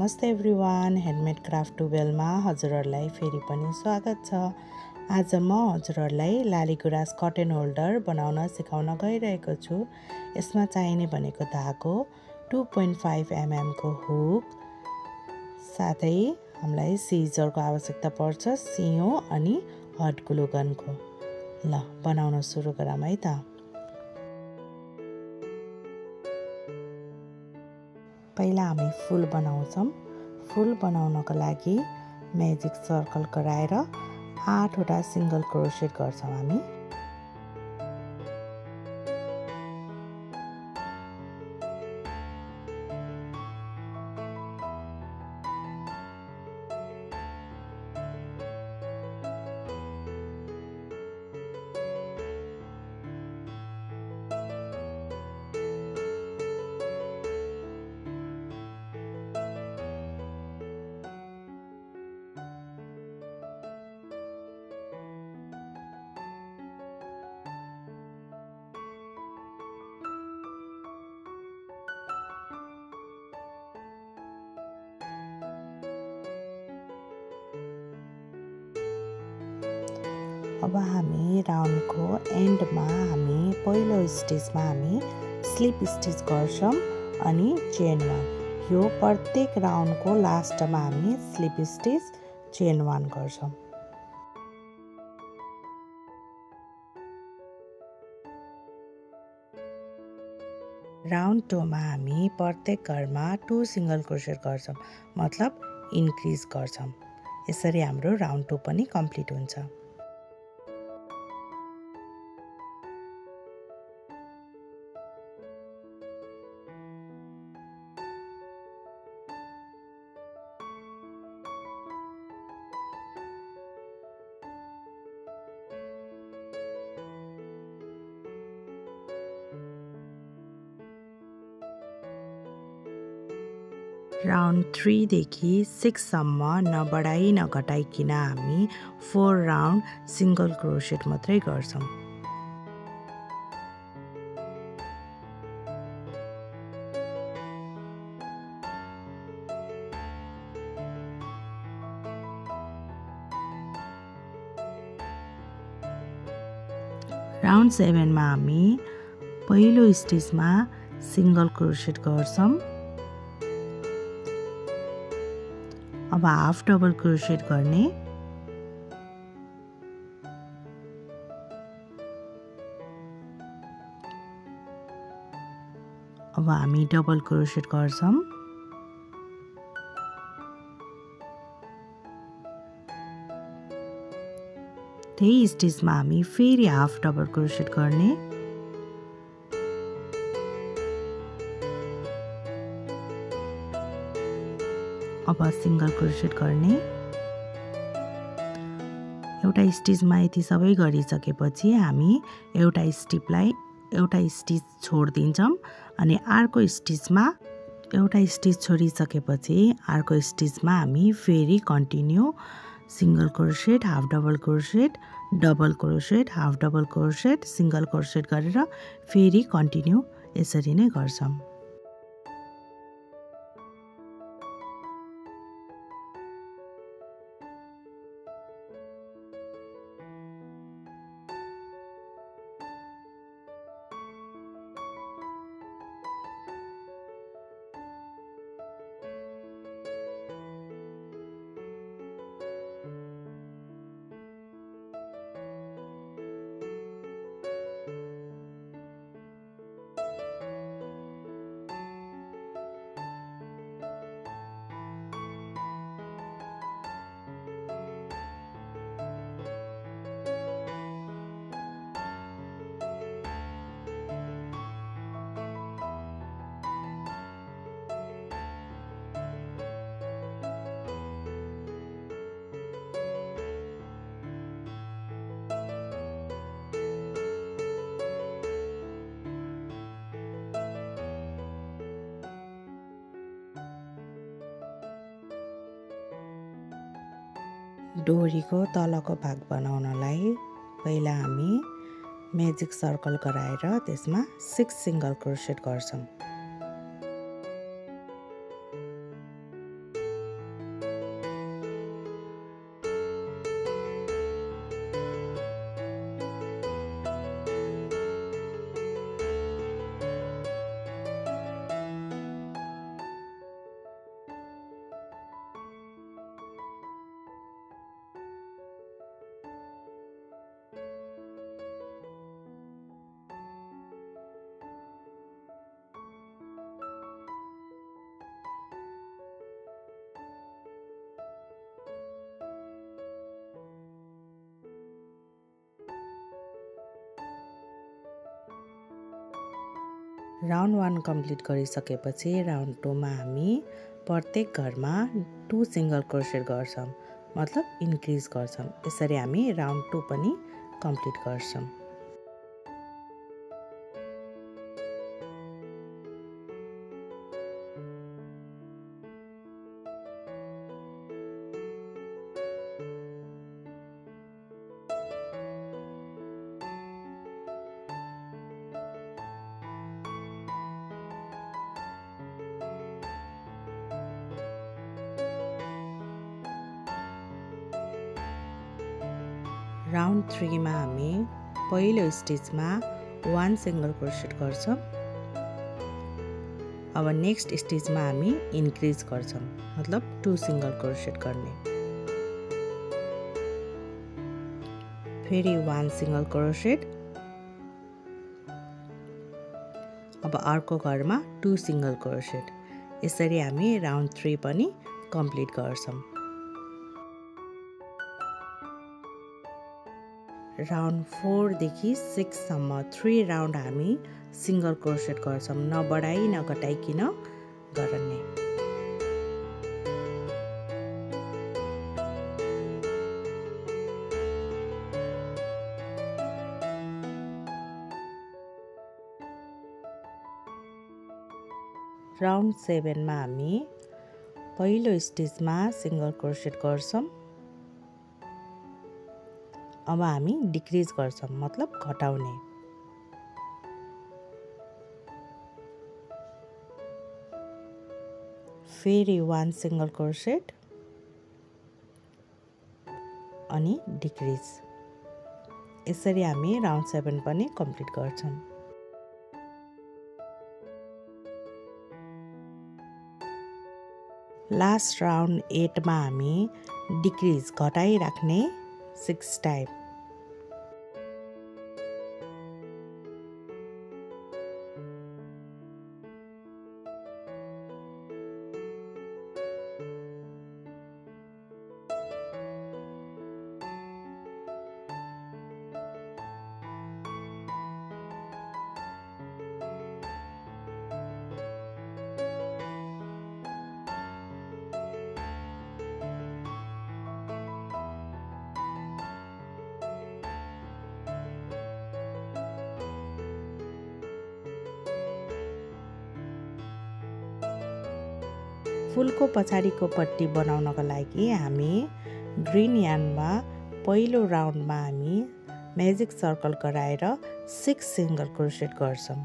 नमस्ते everyone, handmade craft टुबेलमा हजुरहरूलाई फेरि पनि स्वागत छ। आज म हजुरहरूलाई लालीगुराँस कटन होल्डर बनाउन सिकाउन गइरहेको छु। यसमा चाहिने भनेको धागो, 2.5 mm को हुक, साथै हामीलाई सिजरको आवश्यकता पर्छ, सियो अनि हट ग्लु गनको। ल बनाउन सुरु गरौँ है त। पहिला हामी फुल बनाउँछौँ। फुल बनाउनको लागि म्याजिक सर्कल गराएर 8 वटा सिंगल क्रोशेट गर्छौँ हामी। अब हामी राउन्डको एन्डमा हामी पहिलो स्टिचमा हामी स्लिप स्टिच गर्छौँ अनि चेन 1। यो प्रत्येक राउन्डको लास्टमा हामी स्लिप स्टिच चेन 1 गर्छौँ। राउन्ड 2 मा हामी प्रत्येक घरमा 2 सिंगल क्रोशेट गर्छौँ, मतलब इन्क्रिज गर्छौँ। यसरी हाम्रो राउन्ड 2 पनि कम्प्लिट हुन्छ। राउन्ड 3 देखि 6 सम्म नबढाई नघटाइकन हामी 4 राउन्ड सिंगल क्रोशेट मात्रै गर्छौँ। राउन्ड 7 मा हामी पहिलो स्टिचमा सिंगल क्रोशेट गर्छौँ। अब हाफ डबल क्रोशेट गर्ने। अब हामी डबल क्रोशेट गर्छौँ। त्यही स्टिचमा हामी फेरि हाफ डबल क्रोशेट गर्ने। अब सिंगल क्रोशेट गर्ने। एउटा स्टिचमा यति सबै गरिसकेपछि हामी एउटा स्टिच छोडिदिन्छौँ अनि अर्को स्टिचमा एउटा स्टिच छोडिसकेपछि अर्को स्टिचमा हामी फेरि continue single crochet, half double crochet, double crochet, half double crochet, single crochet गरेर फेरि कन्टिन्यू यसरी नै गर्छौँ। डोरीको तलको भाग बनाउनलाई पहिला हामी म्याजिक सर्कल गराएर त्यसमा 6 सिंगल क्रोशेट गर्छौँ। राउन्ड 1 कम्प्लिट गरिसकेपछि राउन्ड 2 मा हामी प्रत्येक घरमा 2 सिंगल क्रोसेट गर्छौं, मतलब इन्क्रिज गर्छौं। यसरी हामी राउन्ड 2 पनि कम्प्लिट गर्छौं। राउन्ड 3 मा हामी पहिलो स्टिचमा 1 सिंगल क्रोसेट गर्छौं। अब नेक्स्ट स्टिचमा हामी इन्क्रिज गर्छौं, मतलब 2 सिंगल क्रोसेट गर्ने। फेरि 1 सिंगल क्रोसेट। अब अर्को घरमा 2 सिंगल क्रोसेट। यसरी हामी राउन्ड 3 पनि कम्प्लिट गर्छौं। राउन्ड 4 देखि 6 सम्म 3 राउन्ड हामी सिंगल क्रोसेट गर्छौं, न बढाई न घटाइकिन गर्ने। राउन्ड 7 मा हामी पहिलो स्टिचमा सिंगल क्रोसेट गर्छौं। अब हामी डिक्रिज गर्छौं, मतलब घटाउने। फेरि 1 सिंगल क्रोसेट अनि डिक्रिज। यसरी हामी राउन्ड 7 पनि कम्प्लिट गर्छौं। लास्ट राउन्ड 8 मा हामी डिक्रिज घटाइ राख्ने 6 टाइम। फुलको पछाडिको पट्टी बनाउनको लागि हामी ग्रीन यार्नमा पहिलो राउन्डमा हामी म्याजिक सर्कल गराएर 6 सिंगल क्रोसेट गर्छौं।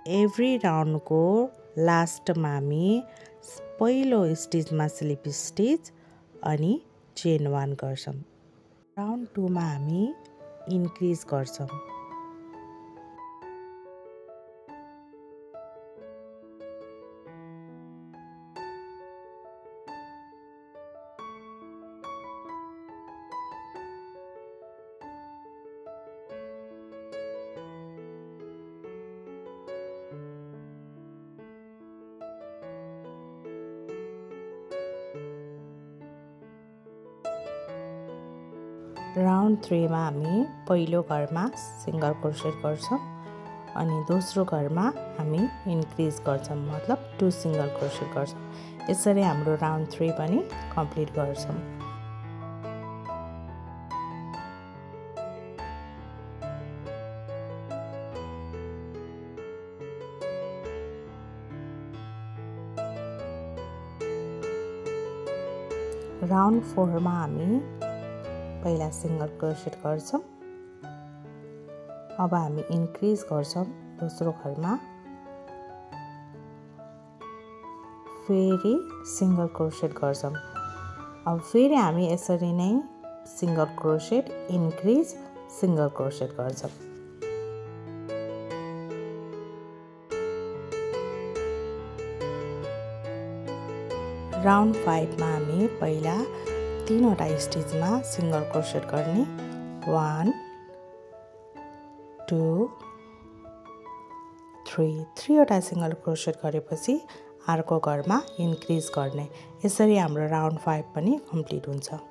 एभ्री राउन्डको लास्टमा हामी पहिलो स्टिचमा स्लिप स्टिच अनि चेन 1 गर्छौं। राउन्ड 2 मा हामी इन्क्रिज गर्छौं। राउन्ड 3 मा हामी पहिलो घरमा सिंगल क्रोसेट गर्छौं अनि दोस्रो घरमा हामी इन्क्रिज गर्छौं, मतलब 2 सिंगल क्रोसेट गर्छौं। यसरी हाम्रो राउन्ड 3 पनि कम्प्लिट गर्छौं। राउन्ड 4 मा हामी पहिला सिंगल क्रोसेट गर्छौं। अब हामी इन्क्रिज गर्छौं दोस्रो घरमा फेरि सिंगल क्रोसेट गर्छौं। अब फेरि हामी यसरी नै सिंगल क्रोसेट इन्क्रिज सिंगल क्रोसेट गर्छौं। राउन्ड 5 मा हामी पहिला 3 वटा स्टिचमा सिंगल क्रोसेट गर्ने। 1 2 3 वटा सिंगल क्रोसेट गरेपछि अर्को घरमा इन्क्रिज गर्ने। यसरी हाम्रो राउन्ड 5 पनि कम्प्लिट हुन्छ।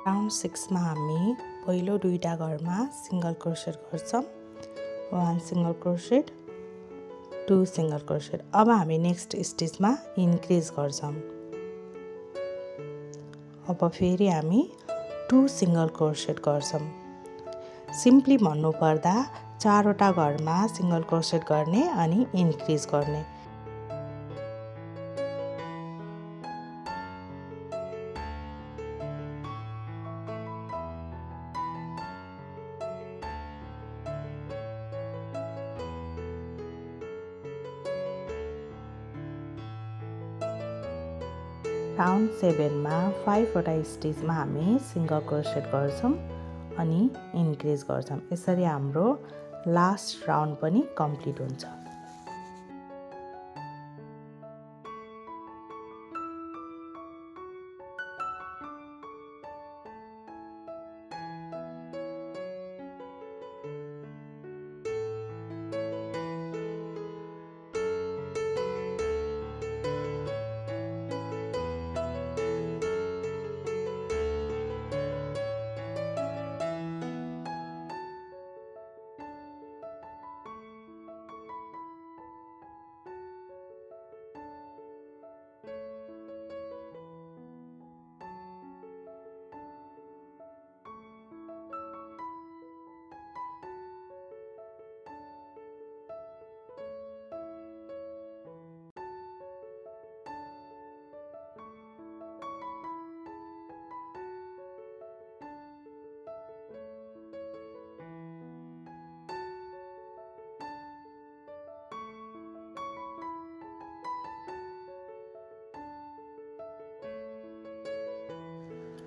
राउन्ड 6 मा हामी पहिलो दुईटा घरमा सिंगल क्रोसेट गर्छौं। 1 सिंगल क्रोसेट 2 सिंगल क्रोसेट। अब हामी नेक्स्ट स्टिचमा इन्क्रिज गर्छौं। अब फेरि हामी 2 सिंगल क्रोसेट गर्छौं। सिम्पली भन्नु पर्दा 4 वटा घरमा सिंगल क्रोसेट गर्ने अनि इन्क्रिज गर्ने। राउन्ड 7 मा 5 वटा स्टिचमा हामी सिंगल क्रोसेट गर्छौं अनि इन्क्रिज गर्छौं। यसरी हाम्रो लास्ट राउन्ड पनि कम्प्लिट हुन्छ।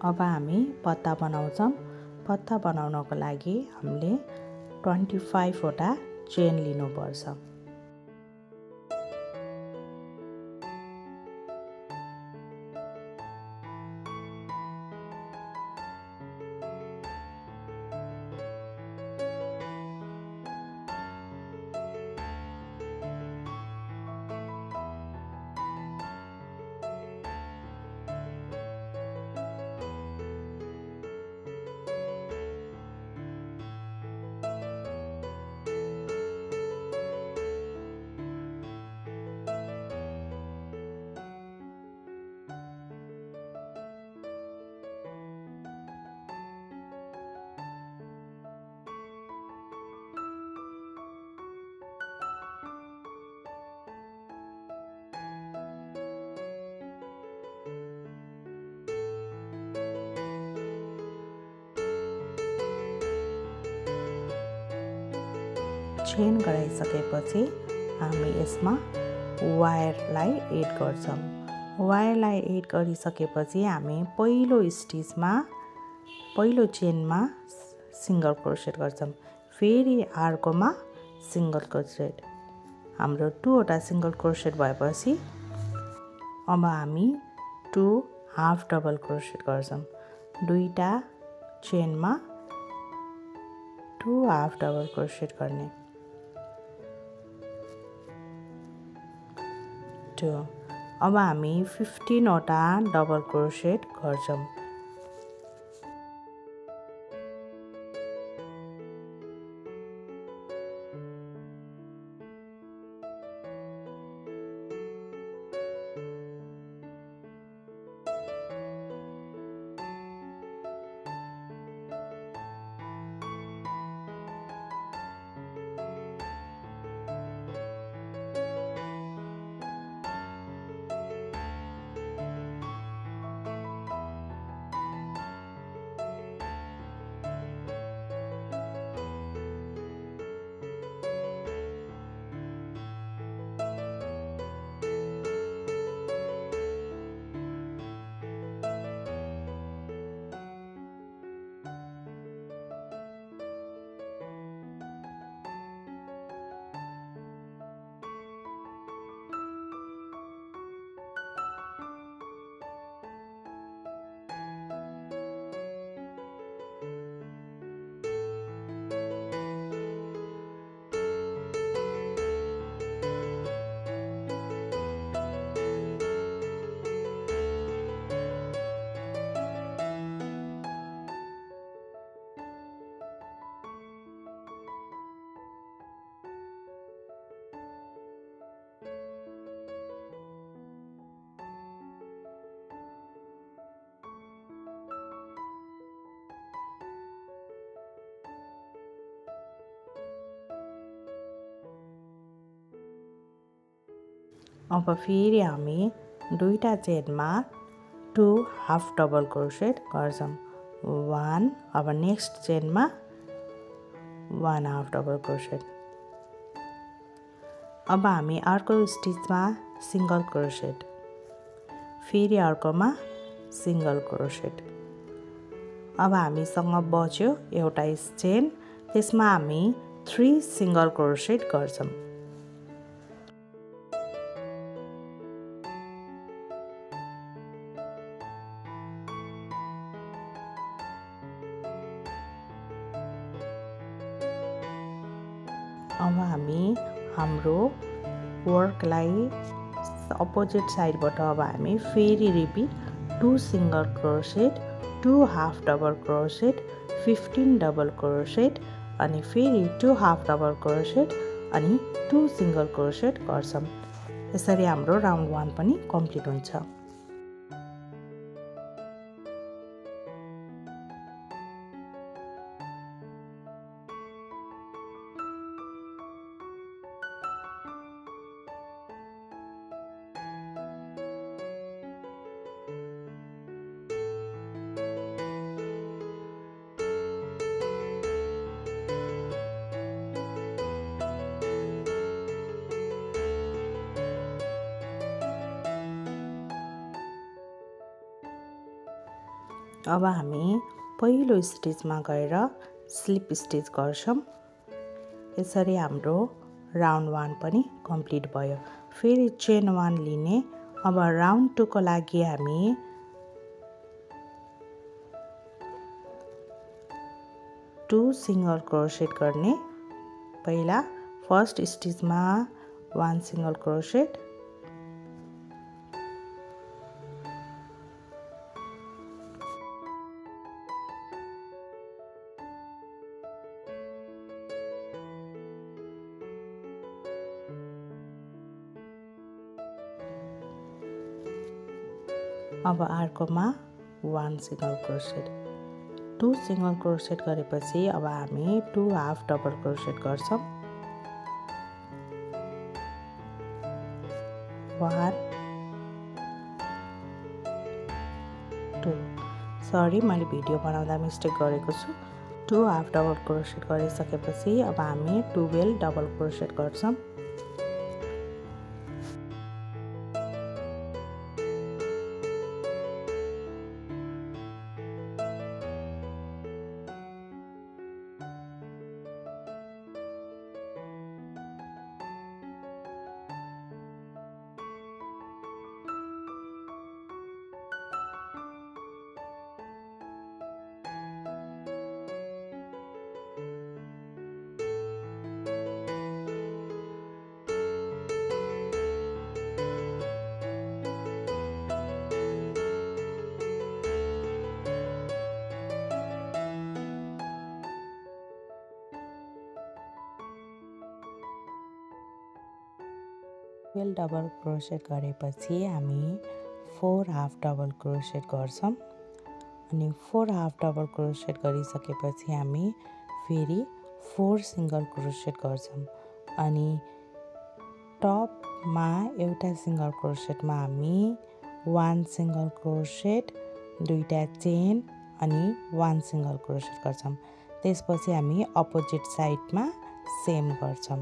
अब हामी पत्ता बनाउँछौं। पत्ता बनाउनको लागि हामीले 25 वटा चेन लिनुपर्छ। चेन गराइसकेपछि हामी यसमा वायरलाई एड गर्छौं। वायरलाई एड गरिसकेपछि हामी पहिलो स्टिचमा पहिलो चेनमा सिंगल क्रोसेट गर्छौं। फेरि अर्कोमा सिंगल क्रोसेट। हाम्रो 2 वटा सिंगल क्रोसेट भएपछि अब हामी 2 हाफ डबल क्रोसेट गर्छौं। दुईटा चेनमा 2 हाफ डबल क्रोसेट गर्ने। 2 अब हामी 15 वटा डबल क्रोसेट गर्छौं। अब फेरि हामी दुईटा चेनमा 2 हाफ डबल क्रोसेट गर्छौं 1 अब नेक्स्ट चेनमा 1 हाफ डबल क्रोसेट अब हामी अर्को स्टिचमा सिंगल क्रोसेट फेरि अर्कोमा सिंगल क्रोसेट अब हामीसँग बच्यो एउटा चेन त्यसमा हामी 3 सिंगल क्रोसेट गर्छौं अब हामी हाम्रो वर्कलाई अपोजिट साइडबाट अब हामी फेरि repeat 2 single crochet 2 half double crochet 15 double crochet अनि फेरि 2 हाफ डबल क्रोसेट अनि 2 सिंगल क्रोसेट गर्छौं यसरी हाम्रो राउन्ड 1 पनि कम्प्लिट हुन्छ अब हामी पहिलो स्टिचमा गएर स्लिप स्टिच गर्छौं यसरी हाम्रो राउन्ड 1 पनि कम्प्लिट भयो फेरि चेन 1 लिने अब राउन्ड 2 को लागि हामी 2 सिंगल क्रोसेट गर्ने पहिला फर्स्ट स्टिचमा 1 सिंगल क्रोसेट अब अर्कोमा 1 सिंगल क्रोसेट 2 सिंगल क्रोसेट गरेपछि अब हामी 2 हाफ डबल क्रोसेट गर्छौं 1 2 सरी मैले भिडियो बनाउँदा मिस्टेक गरेको छु 2 हाफ डबल क्रोसेट गरिसकेपछि अब हामी 12 डबल क्रोसेट गर्छौं ट्वेल्भ डबल क्रोसेट गरेपछि हामी 4 हाफ डबल क्रोसेट गर्छौं अनि 4 हाफ डबल क्रोसेट गरिसकेपछि हामी फेरि 4 सिंगल क्रोसेट गर्छौं अनि टपमा एउटा सिंगल क्रोसेटमा हामी 1 सिंगल क्रोसेट दुईटा चेन अनि 1 सिंगल क्रोसेट गर्छौं त्यसपछि हामी अपोजिट साइडमा सेम गर्छौं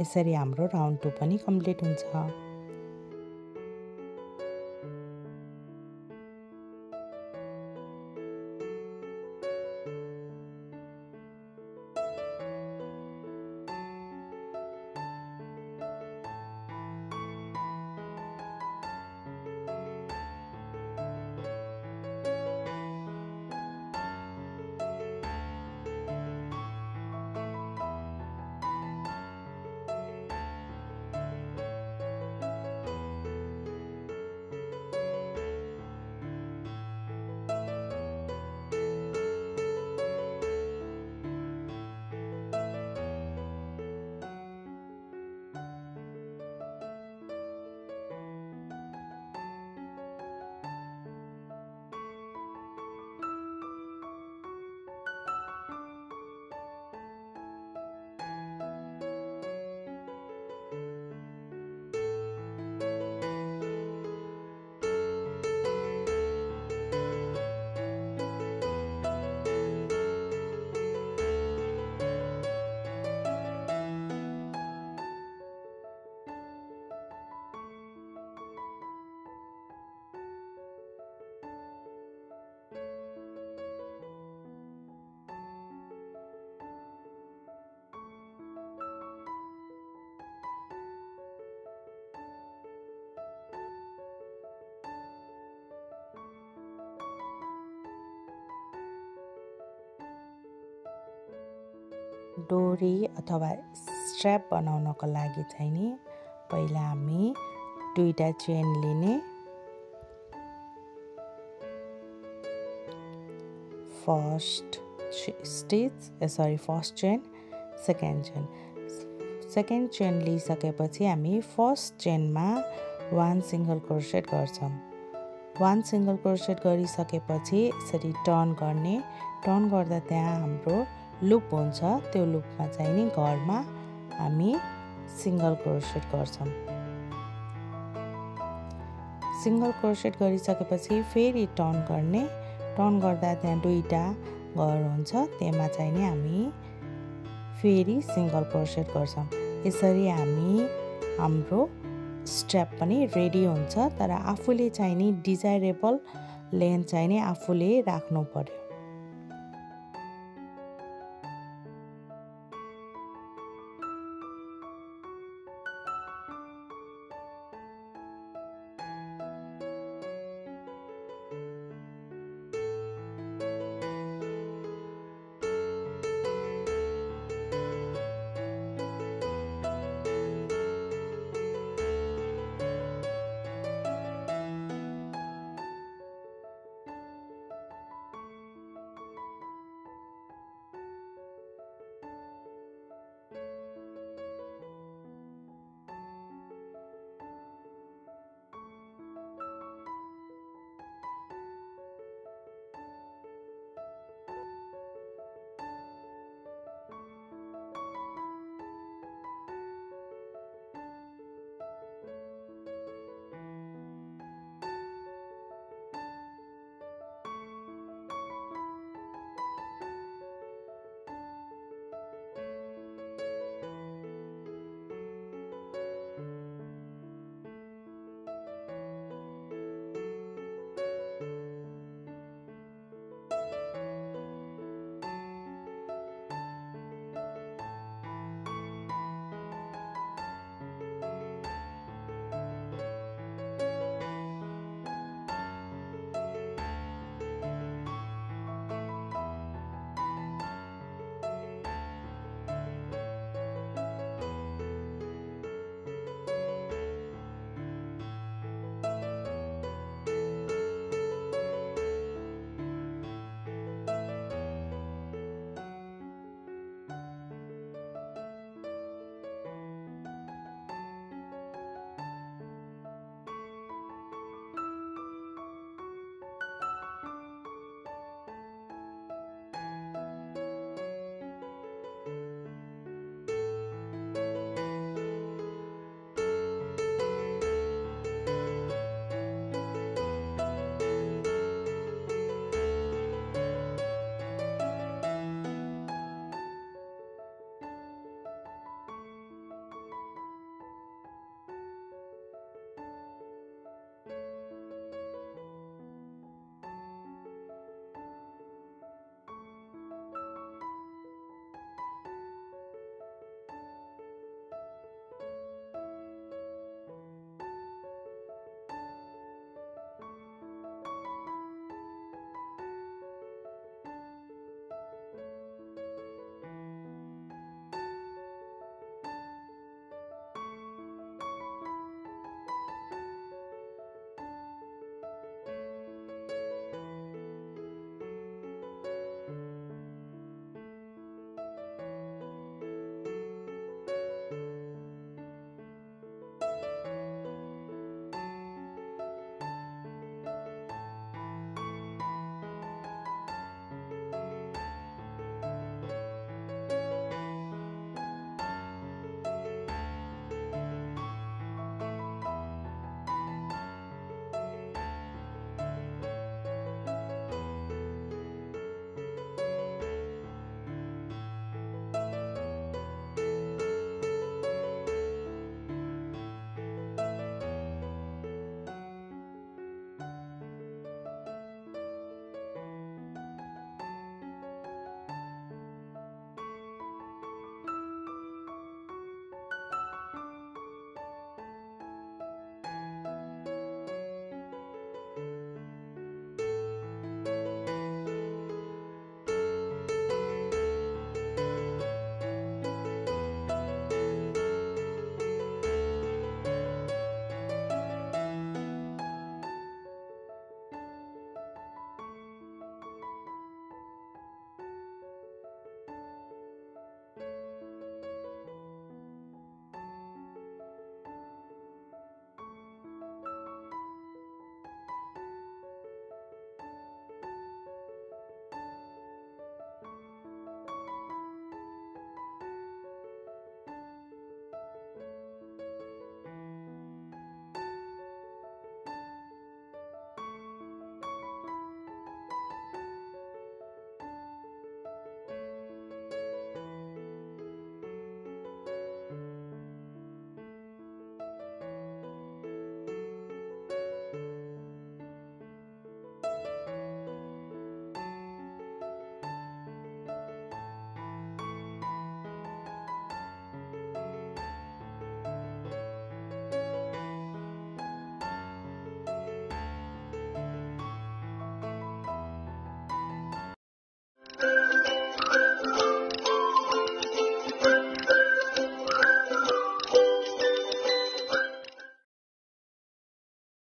यसरी हाम्रो राउन्ड 2 पनि कम्प्लिट हुन्छ डोरी अथवा स्ट्र्याप बनाउनको लागि चाहिँ नि पहिला हामी दुईटा चेन लिने। फर्स्ट चेन, सेकेन्ड चेन लिइसकेपछि हामी फर्स्ट चेनमा 1 सिंगल क्रोसेट गर्छौं। 1 सिंगल क्रोसेट गरिसकेपछि यसरी टर्न गर्ने। टर्न गर्दा त्यहाँ हाम्रो लुप हुन्छ, त्यो लुपमा चाहिँ नि घरमा हामी सिंगल क्रोसेट गर्छौं। सिंगल क्रोसेट गरिसकेपछि फेरि टर्न गर्ने। टर्न गर्दा त्यहाँ दुईटा घर हुन्छ, त्यसमा चाहिँ नि हामी फेरि सिंगल क्रोसेट गर्छौं। यसरी हाम्रो स्ट्र्याप पनि रेडी हुन्छ। तर आफूले चाहिँ नि डिजायरेबल लेन्थ चाहिँ नि आफूले राख्नु पर्यो।